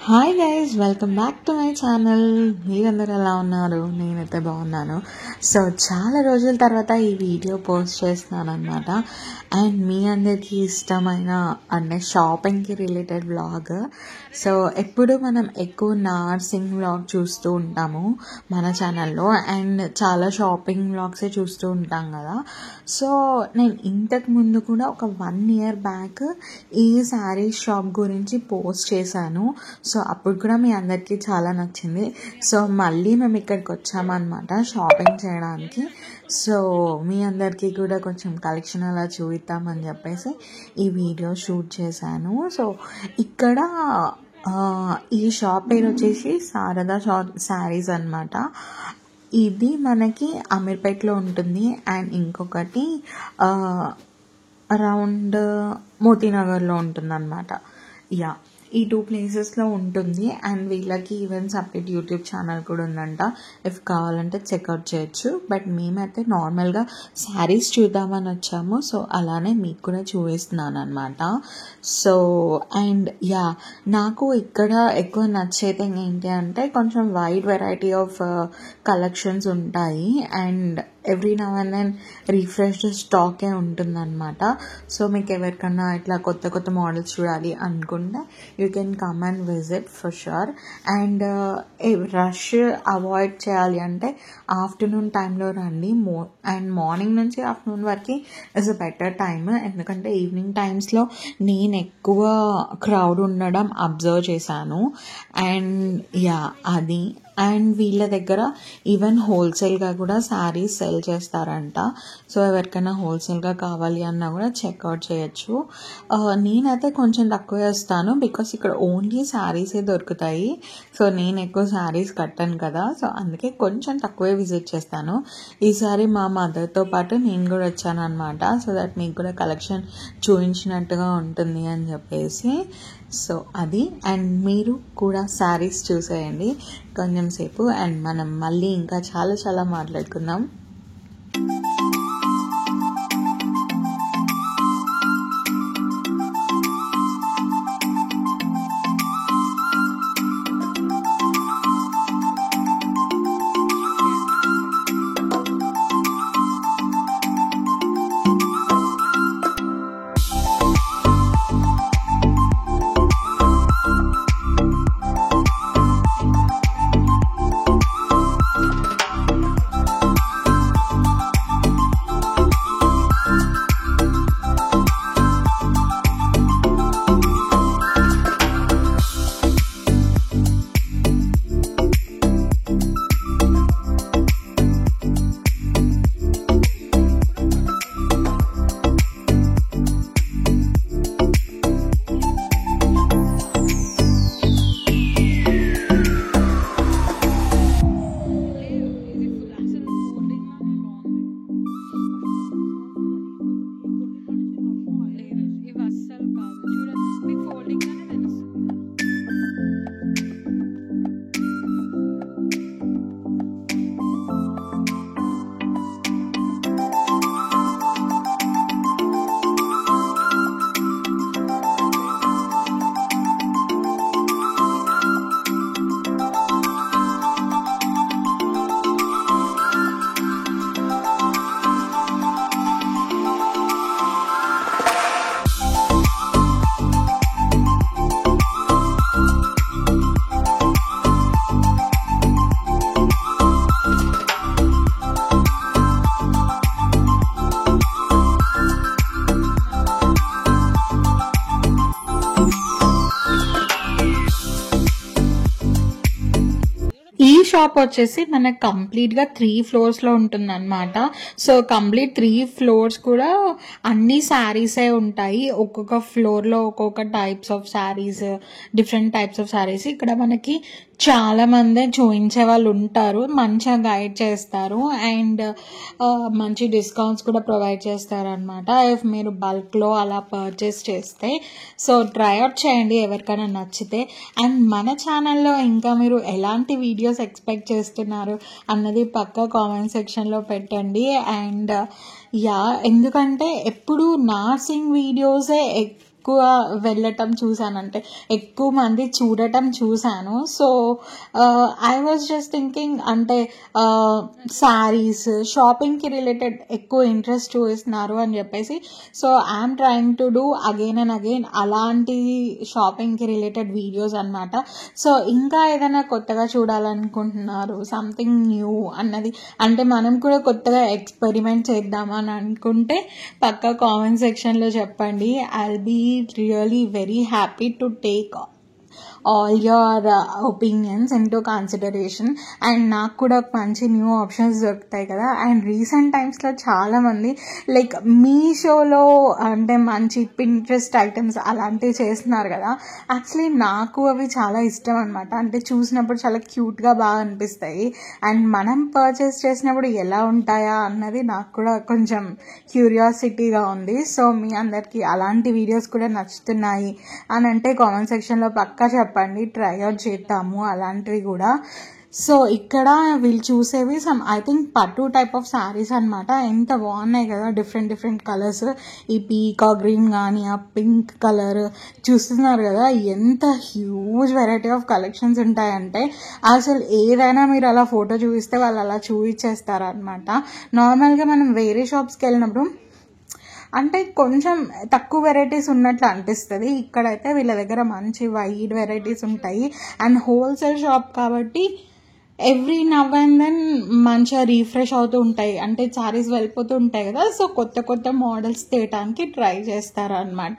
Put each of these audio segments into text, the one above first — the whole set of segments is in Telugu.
Hi guys, welcome back to my channel. మీరందరూ ఎలా ఉన్నారు? నేనైతే బాగున్నాను. సో చాలా రోజుల తర్వాత ఈ వీడియో పోస్ట్ చేస్తున్నాను అనమాట. అండ్ మీ అందరికీ ఇష్టమైన షాపింగ్కి రిలేటెడ్ వ్లాగ్. సో ఎప్పుడు మనం ఎక్కువ నర్సింగ్ వ్లాగ్ చూస్తూ ఉంటాము మన ఛానల్లో, అండ్ చాలా షాపింగ్ వ్లాగ్సే చూస్తూ ఉంటాం కదా. సో నేను ఇంతకు ముందు కూడా ఒక 1 year బ్యాక్ ఈ శారీ షాప్ గురించి పోస్ట్ చేశాను. సో అప్పుడు కూడా మీ అందరికీ చాలా నచ్చింది. సో మళ్ళీ మేము ఇక్కడికి వచ్చామన్నమాట షాపింగ్ చేయడానికి. సో మీ అందరికీ కూడా కొంచెం కలెక్షన్ అలా చూపిద్దామని చెప్పేసి ఈ వీడియో షూట్ చేశాను. సో ఇక్కడ ఈ షాప్ పేరు వచ్చేసి శారదా శారీస్ అనమాట. ఇది మనకి అమీర్పేట్లో ఉంటుంది, అండ్ ఇంకొకటి అరౌండ్ మోతీనగర్లో ఉంటుంది అనమాట. యా, ఈ 2 ప్లేసెస్లో ఉంటుంది. అండ్ వీళ్ళకి ఈవెన్ సపరేట్ యూట్యూబ్ ఛానల్ కూడా ఉందంట. ఇఫ్ కావాలంటే చెక్అవుట్ చేయొచ్చు. బట్ మేమైతే నార్మల్గా శారీస్ చూద్దామని వచ్చాము. సో అలానే మీకు కూడా చూపిస్తున్నాను అనమాట. సో అండ్ యా, నాకు ఇక్కడ ఎక్కువ నచ్చేది ఏంటి అంటే కొంచెం వైడ్ వెరైటీ ఆఫ్ కలెక్షన్స్ ఉంటాయి. And every now and then refreshed స్టాకే ఉంటుందన్నమాట. సో మీకు ఎవరికన్నా ఇట్లా కొత్త కొత్త మోడల్స్ చూడాలి అనుకుంటే you can come and visit for sure. And rush avoid చేయాలి అంటే ఆఫ్టర్నూన్ టైంలో రండి. అండ్ మార్నింగ్ నుంచి ఆఫ్టర్నూన్ వరకు ఇస్ అ బెటర్ టైమ్. ఎందుకంటే ఈవినింగ్ టైమ్స్లో నేను ఎక్కువ క్రౌడ్ ఉండడం అబ్జర్వ్ చేశాను. అండ్ యా, అది. అండ్ వీళ్ళ దగ్గర ఈవెన్ హోల్సేల్గా కూడా శారీస్ సెల్ చేస్తారంట. సో ఎవరికైనా హోల్సేల్గా కావాలి అన్నా కూడా చెక్అవుట్ చేయొచ్చు. నేనైతే కొంచెం తక్కువ ఇస్తాను, బికాస్ ఇక్కడ ఓన్లీ శారీసే దొరుకుతాయి. సో నేను ఎక్కువ శారీస్ కట్టాను కదా, సో అందుకే కొంచెం తక్కువే విజిట్ చేస్తాను. ఈసారి మా మదర్తో పాటు నేను కూడా వచ్చాను అనమాట. సో దట్ మీకు కూడా కలెక్షన్ చూపించినట్టుగా ఉంటుంది అని చెప్పేసి. సో అది. అండ్ మీరు కూడా శారీస్ చూసేయండి కొంచెం సేపు, అండ్ మనం మళ్ళీ ఇంకా చాలా చాలా మాట్లాడుకుందాం. ఈ షాప్ వచ్చేసి మనకు కంప్లీట్గా 3 floors-లో ఉంటుంది అనమాట. సో కంప్లీట్ 3 floors కూడా అన్ని శారీసే ఉంటాయి. ఒక్కొక్క ఫ్లోర్లో ఒక్కొక్క types of saris, different types of saris. ఇక్కడ మనకి చాలా మంది చూపించే వాళ్ళు ఉంటారు, మంచిగా గైడ్ చేస్తారు. అండ్ మంచి డిస్కౌంట్స్ కూడా ప్రొవైడ్ చేస్తారనమాట ఇఫ్ మీరు బల్క్లో అలా పర్చేస్ చేస్తే. సో ట్రై అవుట్ చేయండి ఎవరికైనా నచ్చితే. అండ్ మన ఛానల్లో ఇంకా మీరు ఎలాంటి వీడియోస్ ఎక్స్పెక్ట్ చేస్తున్నారు అన్నది పక్కా కామెంట్ సెక్షన్లో పెట్టండి. అండ్ యా, ఎందుకంటే ఎప్పుడు నర్సింగ్ వీడియోసే ఎక్కువ వెళ్ళటం చూసాను, అంటే ఎక్కువ మంది చూడటం చూసాను. So I was just thinking, అంటే శారీస్ షాపింగ్కి రిలేటెడ్ ఎక్కువ ఇంట్రెస్ట్ చూపిస్తున్నారు అని చెప్పేసి, so I'm trying to do again and again అలాంటి షాపింగ్కి రిలేటెడ్ వీడియోస్ అనమాట. సో ఇంకా ఏదైనా కొత్తగా చూడాలనుకుంటున్నారు, సంథింగ్ న్యూ అన్నది, అంటే మనం కూడా కొత్తగా ఎక్స్పెరిమెంట్ చేద్దామని అనుకుంటే పక్కా కామెంట్ సెక్షన్లో చెప్పండి. I'll be really very happy to take all your opinions into consideration. And నాకు కూడా మంచి న్యూ ఆప్షన్స్ దొరుకుతాయి కదా. అండ్ రీసెంట్ టైమ్స్లో చాలామంది లైక్ మీషోలో అంటే మంచి పింట్రెస్ట్ ఐటమ్స్ అలాంటివి చేస్తున్నారు కదా. యాక్చువల్లీ నాకు అవి చాలా ఇష్టం అనమాట. అంటే చూసినప్పుడు చాలా క్యూట్గా బాగా అనిపిస్తాయి. అండ్ మనం పర్చేస్ చేసినప్పుడు ఎలా ఉంటాయా అన్నది నాకు కూడా కొంచెం క్యూరియాసిటీగా ఉంది. సో మీ అందరికీ అలాంటి వీడియోస్ కూడా నచ్చుతున్నాయి అని అంటే కామెంట్ సెక్షన్లో పక్కా చెప్పండి, ట్రై అవుట్ చేద్దాము అలాంటివి కూడా. సో ఇక్కడ వీళ్ళు చూసేవి ఐ థింక్ పట్టు టైప్ ఆఫ్ శారీస్ అనమాట. ఎంత బాగున్నాయి కదా, డిఫరెంట్ కలర్స్. ఈ పీకాక్ గ్రీన్ కానీ ఆ పింక్ కలర్ చూస్తున్నారు కదా, ఎంత హ్యూజ్ వెరైటీ ఆఫ్ కలెక్షన్స్ ఉంటాయంటే అసలు ఏదైనా మీరు అలా ఫోటో చూపిస్తే వాళ్ళు అలా చూపించేస్తారనమాట. నార్మల్గా మనం వేరే షాప్స్కి వెళ్ళినప్పుడు అంటే కొంచెం తక్కువ వెరైటీస్ ఉన్నట్లు అనిపిస్తుంది. ఇక్కడైతే వీళ్ళ దగ్గర మంచి వైడ్ వెరైటీస్ ఉంటాయి. అండ్ హోల్సేల్ షాప్ కాబట్టి ఎవ్రీ నవ్ అండ్ దెన్ మంచిగా రీఫ్రెష్ అవుతూ ఉంటాయి, అంటే శారీస్ వెళ్ళిపోతూ ఉంటాయి కదా. సో కొత్త మోడల్స్ తీయటానికి ట్రై చేస్తారనమాట.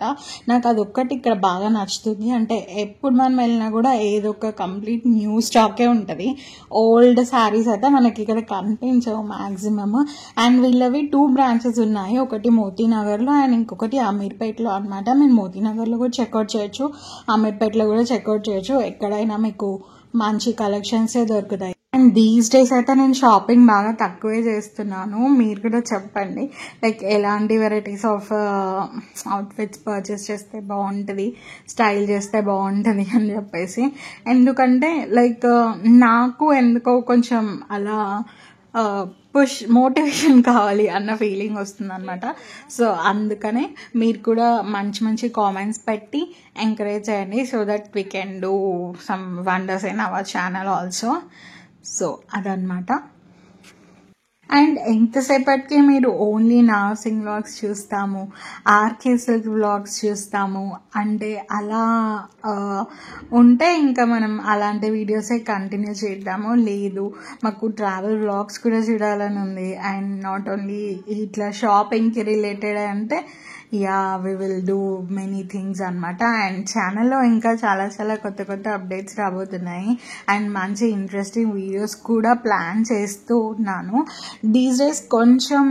నాకు అదొక్కటి ఇక్కడ బాగా నచ్చుతుంది. అంటే ఎప్పుడు మనం వెళ్ళినా కూడా ఏదో ఒక కంప్లీట్ న్యూ స్టాకే ఉంటుంది. ఓల్డ్ శారీస్ అయితే మనకి ఇక్కడ కనిపించవు మ్యాక్సిమమ్. అండ్ వీళ్ళవి 2 బ్రాంచెస్ ఉన్నాయి, ఒకటి మోతీనగర్లో అండ్ ఇంకొకటి అమీర్పేటలో అనమాట. మీరు మోతీనగర్లో కూడా చెక్అవుట్ చేయొచ్చు, అమీర్పేటలో కూడా చెక్అవుట్ చేయొచ్చు. ఎక్కడైనా మీకు మంచి కలెక్షన్సే దొరుకుతాయి. అండ్ దీస్ డేస్ అయితే నేను షాపింగ్ బాగా తక్కువే చేస్తున్నాను. మీరు కూడా చెప్పండి లైక్ ఎలాంటి వెరైటీస్ ఆఫ్ అవుట్ఫిట్స్ పర్చేస్ చేస్తే బాగుంటుంది, స్టైల్ చేస్తే బాగుంటుంది అని చెప్పేసి. ఎందుకంటే లైక్ నాకు ఎందుకో కొంచెం అలా మోటివేషన్ కావాలి అన్న ఫీలింగ్ వస్తుంది అనమాట. సో అందుకనే మీరు కూడా మంచి కామెంట్స్ పెట్టి ఎంకరేజ్ చేయండి, so that we can do some wonders in our channel also. So అదనమాట. అండ్ ఎంతసేపటికి మీరు ఓన్లీ నర్సింగ్ వ్లాగ్స్ చూస్తాము, ఆర్కే సిల్క్ వ్లాగ్స్ చూస్తాము అంటే అలా ఉంటే ఇంకా మనం అలాంటి వీడియోసే కంటిన్యూ చేద్దాము. లేదు మాకు ట్రావెల్ వ్లాగ్స్ కూడా చూడాలని ఉంది, అండ్ నాట్ ఓన్లీ ఇట్లా షాపింగ్కి రిలేటెడ్ అంటే yeah we will do many things అనమాట. అండ్ ఛానల్లో ఇంకా చాలా కొత్త అప్డేట్స్ రాబోతున్నాయి. అండ్ మంచి ఇంట్రెస్టింగ్ వీడియోస్ కూడా ప్లాన్ చేస్తూ ఉన్నాను. దీస్ డేస్ కొంచెం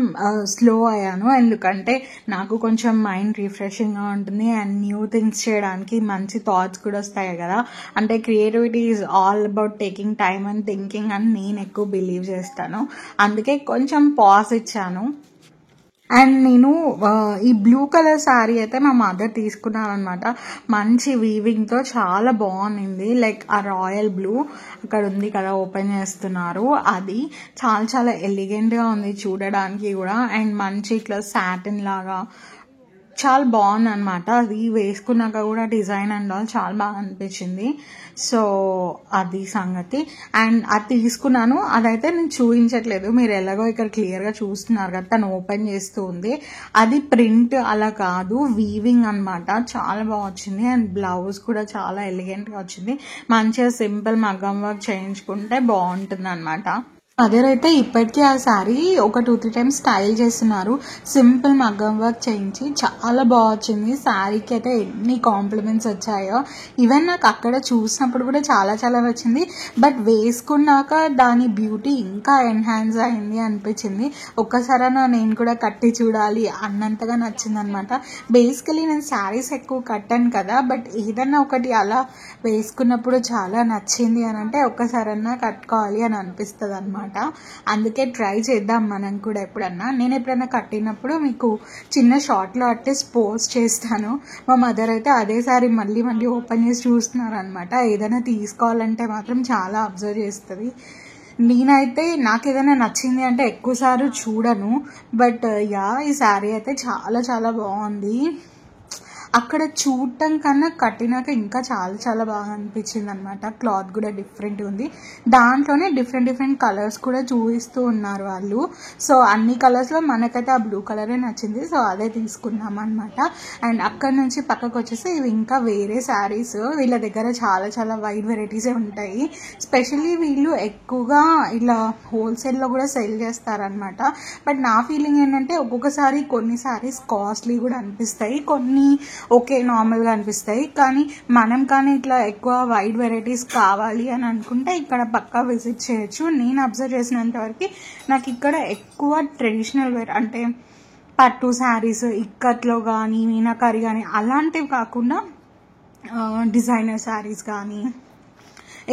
స్లో అయ్యాను, ఎందుకంటే నాకు కొంచెం మైండ్ రిఫ్రెషింగ్గా ఉంటుంది అండ్ న్యూ థింగ్స్ చేయడానికి మంచి థాట్స్ కూడా వస్తాయి కదా. అంటే creativity is all about taking time and thinking అని నేను ఎక్కువ బిలీవ్ చేస్తాను. అందుకే కొంచెం పాజ్ ఇచ్చాను. అండ్ నేను ఈ బ్లూ కలర్ శారీ అయితే మా మదర్ తీసుకున్నాను అనమాట. మంచి వీవింగ్తో చాలా బాగుంది. లైక్ ఆ రాయల్ బ్లూ అక్కడ ఉంది కదా, ఓపెన్ చేస్తున్నారు, అది చాలా ఎలిగెంట్గా ఉంది చూడడానికి కూడా. అండ్ మంచి ఇట్లా సాటిన్ లాగా చాలా బాగుంది అనమాట. అది వేసుకున్నాక కూడా డిజైన్ అండ్ ఆల్ చాలా బాగా అనిపించింది. సో అది సంగతి. అండ్ అది తీసుకున్నాను, అదైతే నేను చూపించట్లేదు, మీరు ఎలాగో ఇక్కడ క్లియర్గా చూస్తున్నారు కదా, తను ఓపెన్ చేస్తూ ఉంది. అది ప్రింట్ అలా కాదు, వీవింగ్ అనమాట, చాలా బాగా వచ్చింది. అండ్ బ్లౌజ్ కూడా చాలా ఎలిగెంట్గా వచ్చింది. మంచిగా సింపుల్ మగ్గం వర్క్ చేయించుకుంటే బాగుంటుంది అనమాట. మదర్ అయితే ఇప్పటికీ ఆ శారీ ఒక 2-3 టైమ్స్ స్టైల్ చేస్తున్నారు, సింపుల్ మగ్గం వర్క్ చేయించి. చాలా బాగా వచ్చింది. శారీకి అయితే ఎన్ని కాంప్లిమెంట్స్ వచ్చాయో. ఈవెన్ నాకు అక్కడ చూసినప్పుడు కూడా చాలా నచ్చింది, బట్ వేసుకున్నాక దాని బ్యూటీ ఇంకా ఎన్హాన్స్ అయింది అనిపించింది. ఒక్కసారైనా నేను కూడా కట్టి చూడాలి అన్నంతగా నచ్చింది అనమాట. బేసికలీ నేను శారీస్ ఎక్కువ కట్టాను కదా, బట్ ఏదన్నా ఒకటి అలా వేసుకున్నప్పుడు చాలా నచ్చింది అని అంటే ఒక్కసారన్నా కట్టుకోవాలి అని అనిపిస్తుంది అనమాట. అందుకే ట్రై చేద్దాం మనం కూడా ఎప్పుడన్నా. నేను ఎప్పుడన్నా కట్టినప్పుడు మీకు చిన్న షార్ట్లో అట్లీస్ట్ పోస్ట్ చేస్తాను. మా మదర్ అయితే అదే సారి మళ్ళీ ఓపెన్ చేసి చూస్తున్నారు అనమాట. ఏదైనా తీసుకోవాలంటే మాత్రం చాలా అబ్జర్వ్ చేస్తుంది. నేనైతే నాకు ఏదైనా నచ్చింది అంటే ఎక్కువసార్లు చూడను, బట్ యా ఈ శారీ అయితే చాలా బాగుంది. అక్కడ చూడటం కన్నా కట్టినాక ఇంకా చాలా చాలా బాగా అనిపించింది అనమాట. క్లాత్ కూడా డిఫరెంట్ ఉంది, దాంట్లోనే డిఫరెంట్ డిఫరెంట్ కలర్స్ కూడా చూపిస్తూ ఉన్నారు వాళ్ళు. సో అన్ని కలర్స్లో మనకైతే ఆ బ్లూ కలరే నచ్చింది, సో అదే తీసుకున్నాం అనమాట. అండ్ అక్కడ నుంచి పక్కకు వచ్చేసి ఇవి ఇంకా వేరే శారీస్, వీళ్ళ దగ్గర చాలా చాలా వైడ్ వెరైటీసే ఉంటాయి. స్పెషల్లీ వీళ్ళు ఎక్కువగా ఇలా హోల్సేల్లో కూడా సెల్ చేస్తారనమాట. బట్ నా ఫీలింగ్ ఏంటంటే ఒక్కొక్కసారి కొన్ని శారీస్ కాస్ట్లీ కూడా అనిపిస్తాయి, కొన్ని ఓకే నార్మల్గా అనిపిస్తాయి. కానీ ఇట్లా ఎక్కువ వైడ్ వెరైటీస్ కావాలి అని అనుకుంటే ఇక్కడ పక్కా విజిట్ చేయొచ్చు. నేను అబ్జర్వ్ చేసినంత వరకు నాకు ఇక్కడ ఎక్కువ ట్రెడిషనల్ వేర్ అంటే పట్టు శారీస్ ఇక్కట్లో కానీ మీనాకారి కానీ అలాంటివి కాకుండా డిజైనర్ శారీస్ కానీ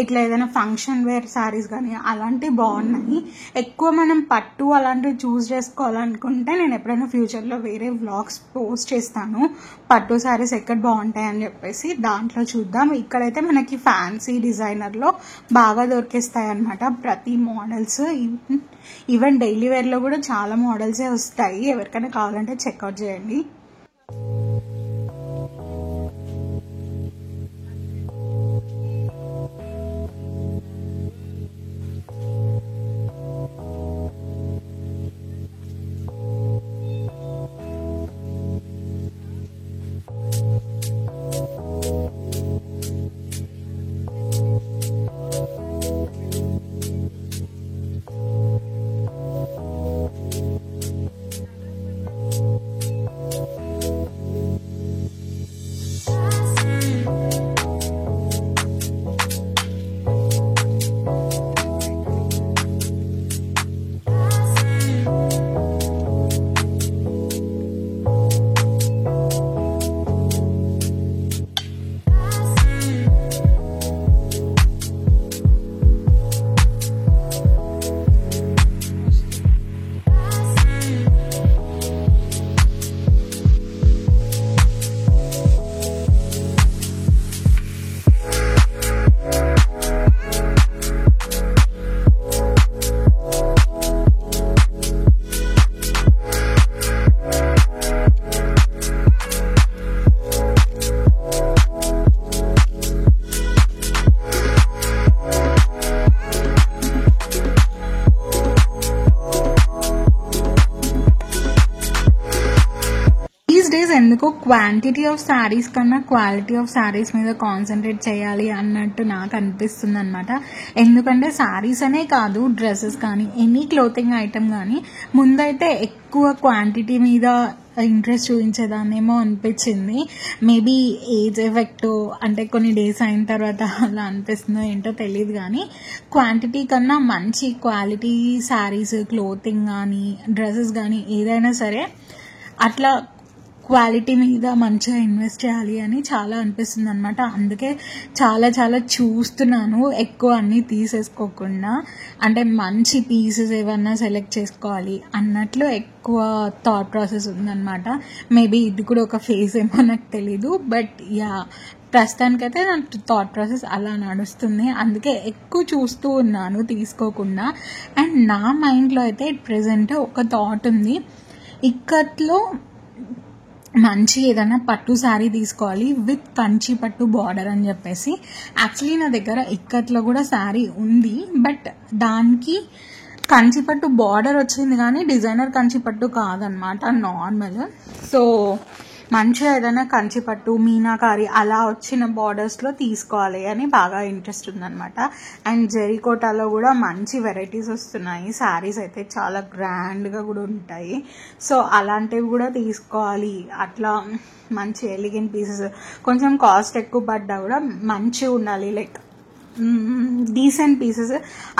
ఇట్లా ఏదైనా ఫంక్షన్ వేర్ శారీస్ కానీ అలాంటివి బాగున్నాయి. ఎక్కువ మనం పట్టు అలాంటివి చూస్ చేసుకోవాలనుకుంటే నేను ఎప్పుడైనా ఫ్యూచర్లో వేరే వ్లాగ్స్ పోస్ట్ చేస్తాను, పట్టు శారీస్ ఎక్కడ బాగుంటాయి అని చెప్పేసి, దాంట్లో చూద్దాం. ఇక్కడైతే మనకి ఫ్యాన్సీ డిజైనర్లో బాగా దొరికేస్తాయి అన్నమాట ప్రతి మోడల్స్. ఈవెన్ డైలీ వేర్లో కూడా చాలా మోడల్సే వస్తాయి, ఎవరికైనా కావాలంటే చెక్అవుట్ చేయండి. ఎందుకో క్వాంటిటీ ఆఫ్ శారీస్ కన్నా క్వాలిటీ ఆఫ్ శారీస్ మీద కాన్సన్ట్రేట్ చేయాలి అన్నట్టు నాకు అనిపిస్తుంది అనమాట. ఎందుకంటే శారీస్ అనే కాదు, డ్రెస్సెస్ కానీ ఎనీ క్లోతింగ్ ఐటమ్ కానీ ముందైతే ఎక్కువ క్వాంటిటీ మీద ఇంట్రెస్ట్ చూపించేదాన్నేమో అనిపించింది. మేబీ ఏజ్ ఎఫెక్ట్ అంటే కొన్ని డేస్ అయిన తర్వాత అలా అనిపిస్తుందో ఏంటో తెలియదు, కానీ క్వాంటిటీ కన్నా మంచి క్వాలిటీ శారీస్, క్లోతింగ్ కానీ డ్రెస్సెస్ కానీ ఏదైనా సరే అట్లా క్వాలిటీ మీద మంచిగా ఇన్వెస్ట్ చేయాలి అని చాలా అనిపిస్తుంది అనమాట. అందుకే చాలా చాలా చూస్తున్నాను, ఎక్కువ అన్నీ తీసేసుకోకుండా అంటే మంచి పీసెస్ ఏమన్నా సెలెక్ట్ చేసుకోవాలి అన్నట్లు ఎక్కువ థాట్ ప్రాసెస్ ఉందన్నమాట. మేబీ ఇది కూడా ఒక ఫేజ్ ఏమో నాకు తెలీదు, బట్ యా ప్రస్తుతానికైతే నా థాట్ ప్రాసెస్ అలా నడుస్తుంది. అందుకే ఎక్కువ చూస్తూ ఉన్నాను తీసుకోకుండా. అండ్ నా మైండ్లో అయితే ప్రెజెంట్ ఒక థాట్ ఉంది, ఇక్కట్లో మంచి ఏదైనా పట్టు శారీ తీసుకోవాలి విత్ కంచి పట్టు బార్డర్ అని చెప్పేసి. యాక్చువల్లీ నా దగ్గర ఇక్కట్లో కూడా శారీ ఉంది, బట్ దానికి కంచిపట్టు బార్డర్ వచ్చింది కానీ డిజైనర్ కంచిపట్టు కాదనమాట, నార్మల్. సో మంచిగా ఏదైనా కంచిపట్టు మీనాకారి అలా వచ్చిన బార్డర్స్లో తీసుకోవాలి అని బాగా ఇంట్రెస్ట్ ఉందనమాట. అండ్ జరీకోటాలో కూడా మంచి వెరైటీస్ వస్తున్నాయి, శారీస్ అయితే చాలా గ్రాండ్గా కూడా ఉంటాయి. సో అలాంటివి కూడా తీసుకోవాలి. అట్లా మంచి ఎలిగెంట్ పీసెస్ కొంచెం కాస్ట్ ఎక్కువ పడ్డా కూడా మంచిగా ఉండాలి, లైక్ డీసెంట్ పీసెస్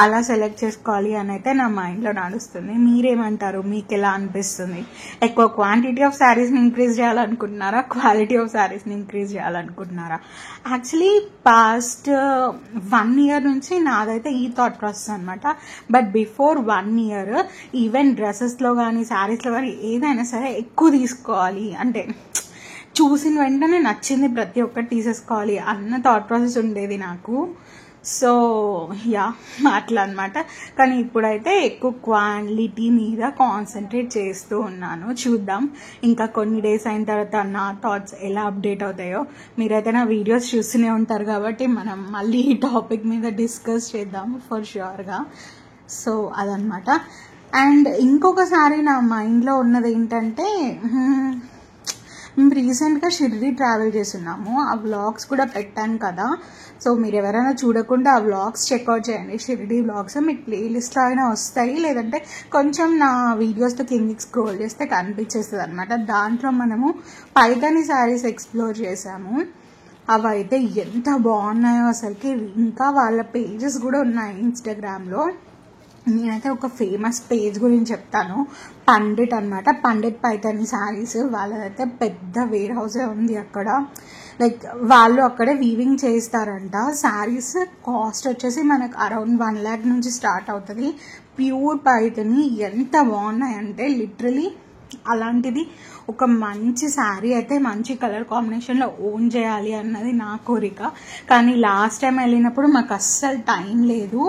అలా సెలెక్ట్ చేసుకోవాలి అని అయితే నా మైండ్లో నడుస్తుంది. మీరేమంటారు? మీకు ఎలా అనిపిస్తుంది? ఎక్కువ క్వాంటిటీ ఆఫ్ శారీస్ని ఇంక్రీజ్ చేయాలనుకుంటున్నారా, క్వాలిటీ ఆఫ్ శారీస్ని ఇంక్రీజ్ చేయాలనుకుంటున్నారా? యాక్చువల్లీ పాస్ట్ 1 year నుంచి నాదైతే ఈ థాట్ ప్రాసెస్ అనమాట. బట్ బిఫోర్ 1 year ఈవెన్ డ్రెస్సెస్లో కానీ శారీస్లో కానీ ఏదైనా సరే ఎక్కువ తీసుకోవాలి, అంటే చూసిన వెంటనే నచ్చింది ప్రతి ఒక్కటి తీసేసుకోవాలి అన్న థాట్ ప్రాసెస్ ఉండేది నాకు. సో యా అట్లా అనమాట. కానీ ఇప్పుడైతే ఎక్కువ క్వాలిటీ మీద కాన్సన్ట్రేట్ చేస్తూ ఉన్నాను. చూద్దాం ఇంకా కొన్ని డేస్ అయిన తర్వాత నా థాట్స్ ఎలా అప్డేట్ అవుతాయో. మీరైతే నా వీడియోస్ చూస్తూనే ఉంటారు కాబట్టి మనం మళ్ళీ ఈ టాపిక్ మీద డిస్కస్ చేద్దాం ఫర్ ష్యూర్గా. సో అదనమాట. అండ్ ఇంకొకసారి నా మైండ్లో ఉన్నది ఏంటంటే, మేము రీసెంట్గా షిరిడి ట్రావెల్ చేస్తున్నాము. ఆ వ్లాగ్స్ కూడా పెట్టాను కదా. సో మీరు ఎవరైనా చూడకుండా ఆ వ్లాగ్స్ చెక్అవుట్ చేయండి. షిరిడి వ్లాగ్స్ మీకు ప్లేలిస్ట్లో అయినా వస్తాయి, లేదంటే కొంచెం నా వీడియోస్తో కిందికి స్క్రోల్ చేస్తే కనిపించేస్తుంది అనమాట. దాంట్లో మనము పైతాని శారీస్ ఎక్స్ప్లోర్ చేసాము. అవి అయితే ఎంత బాగున్నాయో అసలుకి. ఇంకా వాళ్ళ పేజెస్ కూడా ఉన్నాయి ఇన్స్టాగ్రామ్లో. నేనైతే ఒక ఫేమస్ పేజ్ గురించి చెప్తాను, పండిట్ అనమాట. పండిట్ పైతాని శారీస్ వాళ్ళదైతే పెద్ద వేర్ హౌసే ఉంది అక్కడ. లైక్ వాళ్ళు అక్కడే వీవింగ్ చేస్తారంట. శారీస్ కాస్ట్ వచ్చేసి మనకు అరౌండ్ 1 lakh నుంచి స్టార్ట్ అవుతుంది. ప్యూర్ పైతాని ఎంత బాగున్నాయంటే లిటరలీ అలాంటిది ఒక మంచి శారీ అయితే మంచి కలర్ కాంబినేషన్లో ఓన్ చేయాలి అన్నది నా కోరిక. కానీ లాస్ట్ టైం వెళ్ళినప్పుడు మాకు అస్సలు టైం లేదు.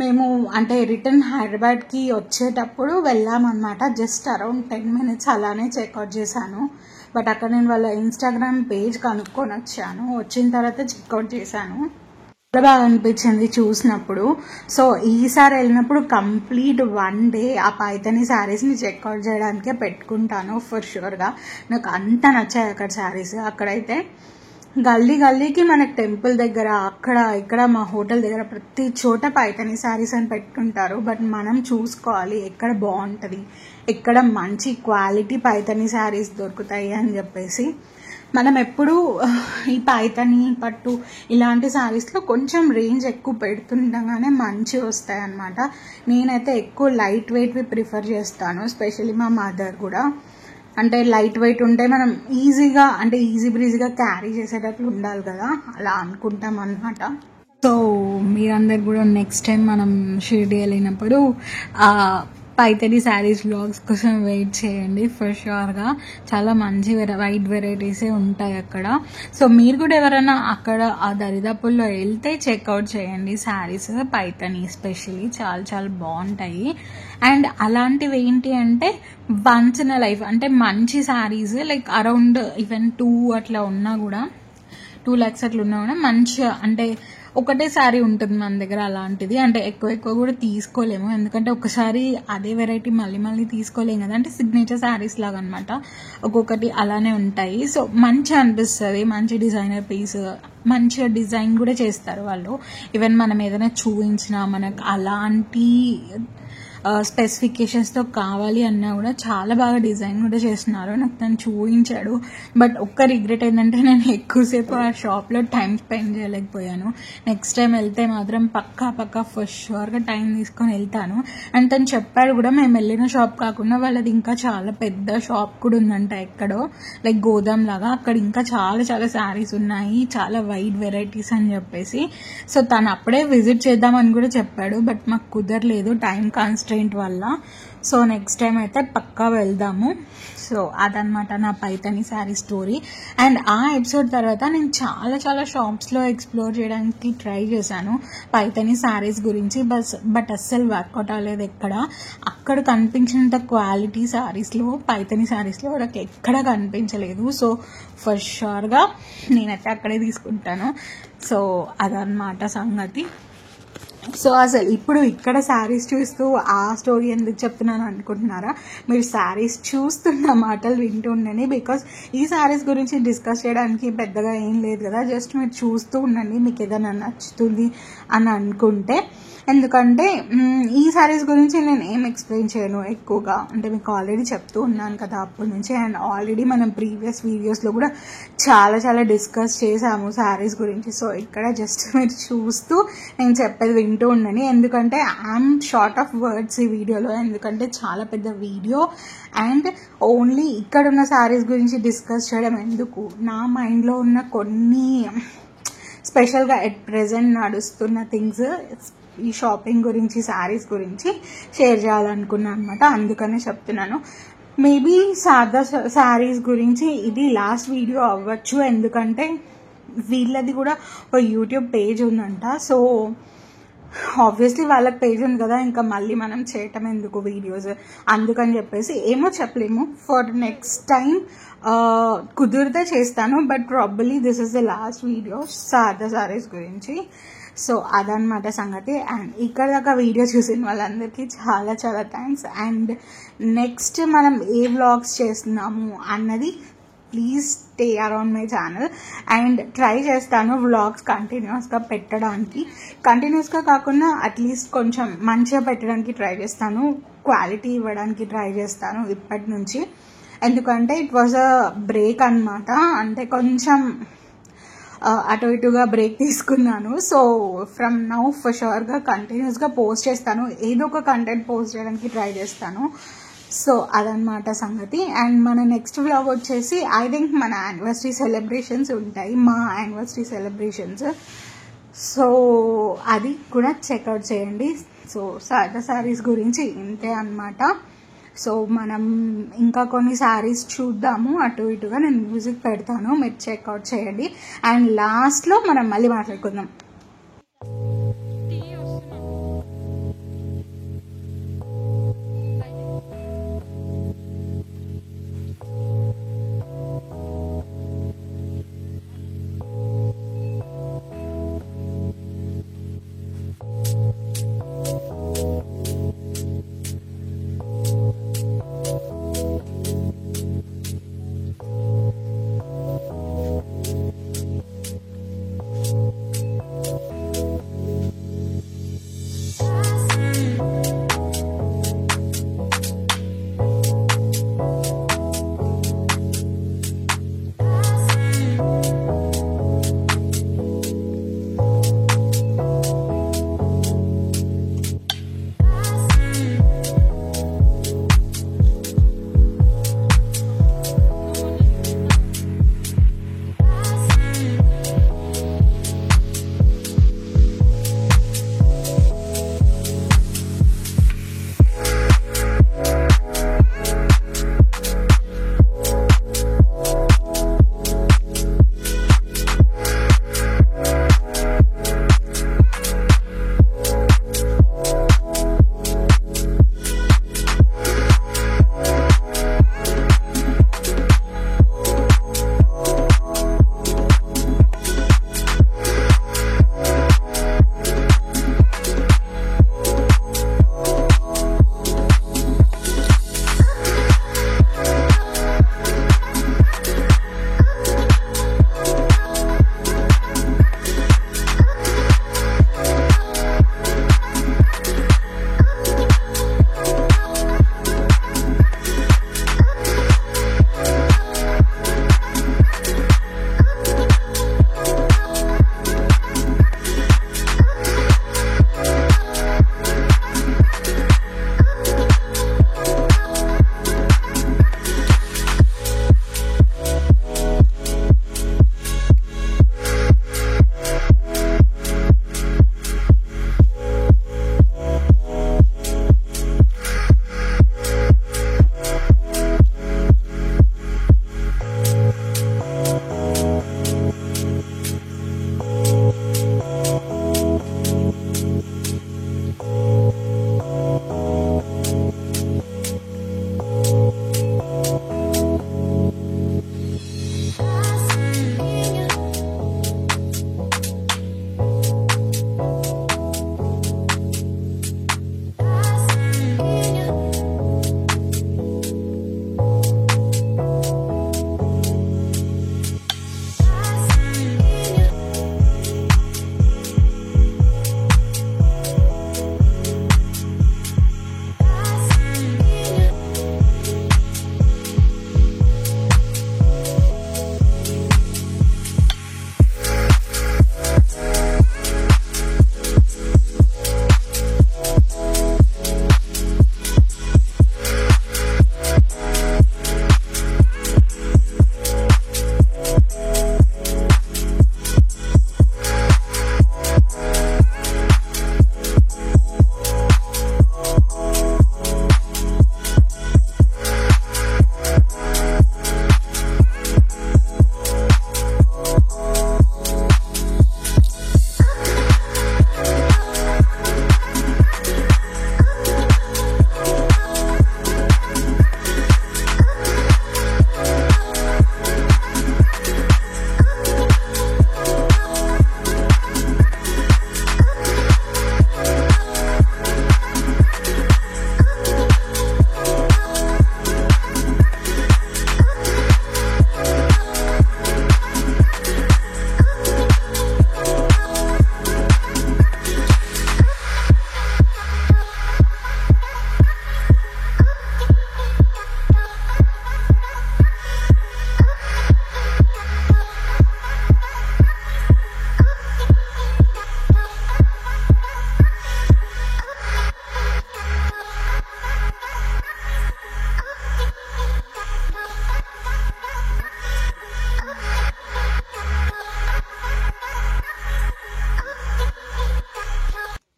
మేము అంటే రిటర్న్ హైదరాబాద్కి వచ్చేటప్పుడు వెళ్ళామన్నమాట. జస్ట్ అరౌండ్ 10 minutes అలానే చెక్అవుట్ చేశాను. బట్ అక్కడ నేను వాళ్ళ ఇన్స్టాగ్రామ్ పేజ్ కనుక్కొని వచ్చాను. వచ్చిన తర్వాత చెక్అవుట్ చేశాను. చాలా బాగా అనిపించింది చూసినప్పుడు. సో ఈసారి వెళ్ళినప్పుడు కంప్లీట్ 1 day ఆ పైతాని శారీస్ని చెక్అవుట్ చేయడానికే పెట్టుకుంటాను ఫర్ ష్యూర్గా. నాకు అంత నచ్చాయి అక్కడ శారీస్. అక్కడైతే గల్లీ గల్లీకి మనకు టెంపుల్ దగ్గర అక్కడ ఇక్కడ మా హోటల్ దగ్గర ప్రతి చోట పైతాని శారీస్ అని పెట్టుకుంటారు. బట్ మనం చూసుకోవాలి ఎక్కడ బాగుంటుంది, ఎక్కడ మంచి క్వాలిటీ పైతాని శారీస్ దొరుకుతాయి అని చెప్పేసి. మనం ఎప్పుడు ఈ పైతాని పట్టు ఇలాంటి శారీస్లో కొంచెం రేంజ్ ఎక్కువ పెడుతుండగానే మంచి వస్తాయి అన్నమాట. నేనైతే ఎక్కువ లైట్ వెయిట్వి ప్రిఫర్ చేస్తాను, ఎస్పెషల్లీ మా మదర్ కూడా. అంటే లైట్ వెయిట్ ఉంటే మనం ఈజీగా అంటే ఈజీ బ్రీజీగా క్యారీ చేసేటట్లు ఉండాలి కదా, అలా అనుకుంటాం అన్నమాట. సో మీరందరు కూడా నెక్స్ట్ టైం మనం షిరిడి వెళ్ళినప్పుడు పైతాని శారీస్ వ్లాగ్స్ కోసం వెయిట్ చేయండి ఫర్ ష్యూర్గా. చాలా మంచి వైట్ వెరైటీసే ఉంటాయి అక్కడ. సో మీరు కూడా ఎవరైనా అక్కడ ఆ దరిదాపుల్లో వెళ్తే చెక్అవుట్ చేయండి శారీస్, పైతాని ఎస్పెషల్లీ చాలా చాలా బాగుంటాయి. అండ్ అలాంటివి ఏంటి అంటే వన్స్ ఇన్ అ లైఫ్ అంటే మంచి శారీస్ లైక్ అరౌండ్ ఈవెన్ 2 అట్లా ఉన్నా కూడా 2 lakhs అట్లా ఉన్నా కూడా మంచిగా అంటే ఒకటే శారీ ఉంటుంది మన దగ్గర. అలాంటిది అంటే ఎక్కువ కూడా తీసుకోలేము, ఎందుకంటే ఒకసారి అదే వెరైటీ మళ్ళీ తీసుకోలేము కదా. అంటే సిగ్నేచర్ శారీస్ లాగా అనమాట, ఒక్కొక్కటి అలానే ఉంటాయి. సో మంచిగా అనిపిస్తుంది, మంచి డిజైనర్ పీస్, మంచిగా డిజైన్ కూడా చేస్తారు వాళ్ళు. ఈవెన్ మనం ఏదైనా చూపించినా మనకు అలాంటి స్పెసిఫికేషన్స్తో కావాలి అన్నా కూడా చాలా బాగా డిజైన్ కూడా చేస్తున్నారు. నాకు తను చూపించాడు. బట్ ఒక్క రిగ్రెట్ ఏంటంటే నేను ఎక్కువసేపు ఆ షాప్లో టైం స్పెండ్ చేయలేకపోయాను. నెక్స్ట్ టైం వెళ్తే మాత్రం పక్కా ఫస్ట్ షూర్గా టైం తీసుకొని వెళ్తాను. అండ్ తను చెప్పాడు కూడా మేము వెళ్ళిన షాప్ కాకుండా వాళ్ళది ఇంకా చాలా పెద్ద షాప్ కూడా ఉందంట ఎక్కడో, లైక్ గోదాం లాగా. అక్కడ ఇంకా చాలా శారీస్ ఉన్నాయి, చాలా వైడ్ వెరైటీస్ అని చెప్పేసి. సో తను అప్పుడే విజిట్ చేద్దామని కూడా చెప్పాడు. బట్ మాకు కుదరలేదు టైం కాన్స్టెంట్ వల్ల. సో నెక్స్ట్ టైం అయితే పక్కా వెళ్దాము. సో అదనమాట నా పైతాని శారీ స్టోరీ. అండ్ ఆ ఎపిసోడ్ తర్వాత నేను చాలా షాప్స్లో ఎక్స్ప్లోర్ చేయడానికి ట్రై చేశాను పైతాని శారీస్ గురించి. బట్ అస్సలు వర్కౌట్ అవ్వలేదు అక్కడ కనిపించినంత క్వాలిటీ శారీస్లో పైతాని శారీస్లో నాకు ఎక్కడ కనిపించలేదు. సో ఫర్ షూర్గా నేనైతే అక్కడే తీసుకుంటాను. సో అదనమాట సంగతి. సో అసలు ఇప్పుడు ఇక్కడ శారీస్ చూస్తూ ఆ స్టోరీ ఎందుకు చెప్తున్నాను అనుకుంటున్నారా? మీరు శారీస్ చూస్తున్న మాటలు వింటుండండి. బికాస్ ఈ శారీస్ గురించి డిస్కస్ చేయడానికి పెద్దగా ఏం లేదు కదా, జస్ట్ మీరు చూస్తూ ఉండండి మీకు ఏదైనా నచ్చుతుంది అని అనుకుంటే. ఎందుకంటే ఈ శారీస్ గురించి నేను ఏం ఎక్స్ప్లెయిన్ చేయను ఎక్కువగా, అంటే మీకు ఆల్రెడీ చెప్తూ ఉన్నాను కదా అప్పటి నుంచి. అండ్ ఆల్రెడీ మనం ప్రీవియస్ వీడియోస్లో కూడా చాలా డిస్కస్ చేసాము శారీస్ గురించి. సో ఇక్కడ జస్ట్ మీరు చూస్తూ నేను చెప్పేది వింటూ ఉండండి. ఎందుకంటే ఐఎమ్ షార్ట్ ఆఫ్ వర్డ్స్ ఈ వీడియోలో, ఎందుకంటే చాలా పెద్ద వీడియో. అండ్ ఓన్లీ ఇక్కడ ఉన్న శారీస్ గురించి డిస్కస్ చేయడం ఎందుకు, నా మైండ్లో ఉన్న కొన్ని స్పెషల్గా ఎట్ ప్రెజెంట్ నడుస్తున్న థింగ్స్ ఈ షాపింగ్ గురించి శారీస్ గురించి షేర్ చేయాలనుకున్నాను అనమాట. అందుకనే చెప్తున్నాను. మేబీ సాదా శారీస్ గురించి ఇది లాస్ట్ వీడియో అవ్వచ్చు, ఎందుకంటే వీళ్ళది కూడా ఒక యూట్యూబ్ పేజ్ ఉందంట. సో ఆబ్వియస్లీ వాళ్ళకి పేజ్ ఉంది కదా, ఇంకా మళ్ళీ మనం చేయటం ఎందుకు వీడియోస్, అందుకని చెప్పేసి ఏమో చెప్పలేము. ఫర్ నెక్స్ట్ టైం కుదిరితే చేస్తాను, but probably this is the last video సాదా సారీస్ గురించి. సో అదనమాట సంగతి. అండ్ ఇక్కడ దాకా వీడియో చూసిన వాళ్ళందరికీ చాలా చాలా థ్యాంక్స్. అండ్ నెక్స్ట్ మనం ఏ వ్లాగ్స్ చేస్తున్నాము అన్నది please stay around my channel. And try చేస్తాను వ్లాగ్స్ కంటిన్యూస్గా పెట్టడానికి, కంటిన్యూస్గా కాకుండా అట్లీస్ట్ కొంచెం మంచిగా పెట్టడానికి ట్రై చేస్తాను, క్వాలిటీ ఇవ్వడానికి ట్రై చేస్తాను ఇప్పటి నుంచి. ఎందుకంటే ఇట్ వాజ్ అ బ్రేక్ అనమాట, అంటే కొంచెం అటు ఇటుగా బ్రేక్ తీసుకున్నాను. సో ఫ్రమ్ నౌ ఫర్ షూర్గా కంటిన్యూస్గా పోస్ట్ చేస్తాను, ఏదో ఒక కంటెంట్ పోస్ట్ చేయడానికి ట్రై చేస్తాను. సో అదనమాట సంగతి. అండ్ మన నెక్స్ట్ వ్లాగ్ వచ్చేసి ఐ థింక్ మన యానివర్సరీ సెలబ్రేషన్స్ ఉంటాయి, మా యానివర్సరీ సెలబ్రేషన్స్. సో అది కూడా చెక్అవుట్ చేయండి. సో సాదా శారీస్ గురించి ఇంతే అనమాట. సో మనం ఇంకా కొన్ని శారీస్ చూద్దాము, అటు ఇటుగా నేను మ్యూజిక్ పెడతాను, మీరు చెక్అవుట్ చేయండి. అండ్ లాస్ట్లో మనం మళ్ళీ మాట్లాడుకుందాం.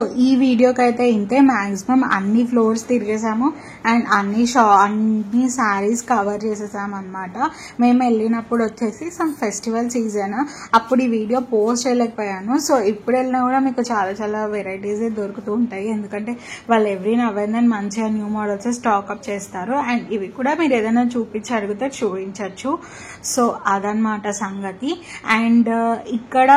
ఈ వీడియోకి అయితే ఇంతే. మ్యాక్సిమం అన్ని ఫ్లోర్స్ తిరిగేసాము అండ్ అన్ని శారీస్ కవర్ చేసేసాము అనమాట. మేము వెళ్ళినప్పుడు వచ్చేసి సమ్ ఫెస్టివల్ సీజన్, అప్పుడు ఈ వీడియో పోస్ట్ చేయలేకపోయాను. సో ఇప్పుడు వెళ్ళినా కూడా మీకు చాలా చాలా వెరైటీస్ దొరుకుతూ ఉంటాయి, ఎందుకంటే వాళ్ళు ఎవ్రీ నవెన్ మంచిగా న్యూ మోడల్స్ స్టాక్అప్ చేస్తారు. అండ్ ఇవి కూడా మీరు ఏదైనా చూపించి అడిగితే చూపించవచ్చు. సో అదనమాట సంగతి. అండ్ ఇక్కడ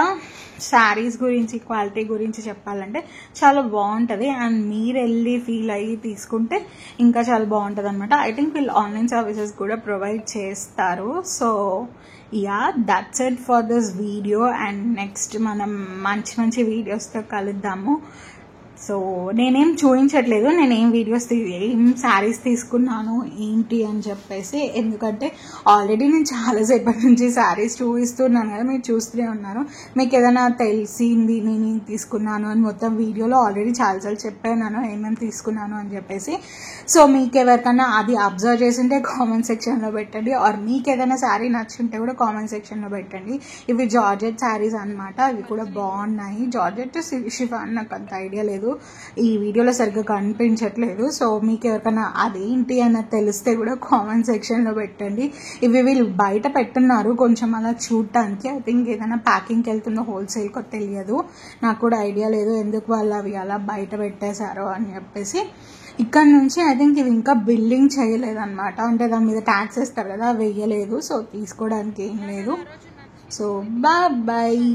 శారీస్ గురించి, క్వాలిటీ గురించి చెప్పాలంటే చాలా బాగుంటుంది. అండ్ మీరు వెళ్ళి ఫీల్ అయ్యి తీసుకుంటే ఇంకా చాలా బాగుంటుంది అనమాట. ఐ థింక్ వీళ్ళు ఆన్లైన్ సర్వీసెస్ కూడా ప్రొవైడ్ చేస్తారు. So yeah, that's it for this video. And next మనం మంచి మంచి వీడియోస్తో కలుద్దాము. సో నేనేం చూపించట్లేదు, నేనేం ఏం శారీస్ తీసుకున్నాను ఏంటి అని చెప్పేసి, ఎందుకంటే ఆల్రెడీ నేను చాలాసేపటి నుంచి శారీస్ చూపిస్తున్నాను కదా, మీరు చూస్తూనే ఉన్నారు. మీకు ఏదైనా తెలిసింది నేను ఏం తీసుకున్నాను అని మొత్తం వీడియోలో ఆల్రెడీ చాలాసార్లు చెప్పాను ఏమేమి తీసుకున్నాను అని చెప్పేసి. సో మీకు ఎవరికైనా అది అబ్జర్వ్ చేసింటే కామెంట్ సెక్షన్లో పెట్టండి, ఆర్ మీకు ఏదైనా శారీ నచ్చుంటే కూడా కామెంట్ సెక్షన్లో పెట్టండి. ఇవి జార్జెట్ శారీస్ అనమాట, ఇవి కూడా బాగున్నాయి. జార్జెట్ షిఫాన్ నాకు అంత ఐడియా లేదు, ఈ వీడియోలో సరిగ్గా కనిపించట్లేదు. సో మీకు ఎవరికైనా అదేంటి అన్నది తెలిస్తే కూడా కామెంట్ సెక్షన్లో పెట్టండి. ఇవి వీళ్ళు బయట పెట్టున్నారు కొంచెం అలా చూడటానికి. ఐ థింక్ ఏదైనా ప్యాకింగ్కి వెళ్తుందో హోల్సేల్కో తెలియదు, నాకు కూడా ఐడియా లేదు ఎందుకు వాళ్ళు అవి అలా బయట పెట్టేశారో అని చెప్పేసి. ఇక్కడ నుంచి ఐ థింక్ ఇవి ఇంకా బిల్లింగ్ చేయలేదన్నమాట, అంటే దాని మీద ట్యాక్స్ వేస్తారు కదా, వేయలేదు. సో తీసుకోవడానికి ఏం లేదు. So bye.